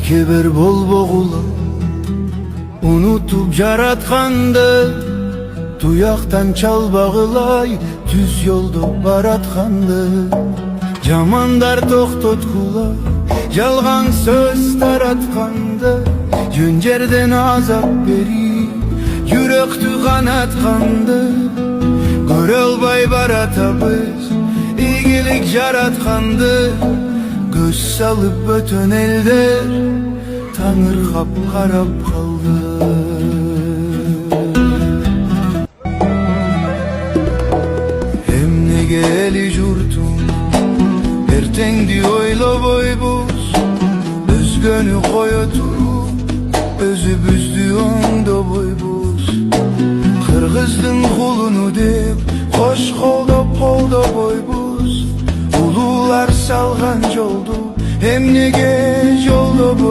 keber bolbogula unutup jaratkandı, tuyaktan çalbağılay tüz yolda baratkandı. Jamandar toktotkular yalgan söz taratkandı, jön жерден azap berip yürekti kanatkandı. Göre alбай baratабыз ийгилик жаратканды, көз салып бөтөн элдер таңыркап карап калды. Эмнеге эли журтум эртеңди ойлобойбуз, өзгөнү кое туруп өзүбүздү оңдобойбуз. Кыргыздын кулуну деп кош колдоп колдобойбуз. Улуулар салган жолду эмнеге жолдобойбуз?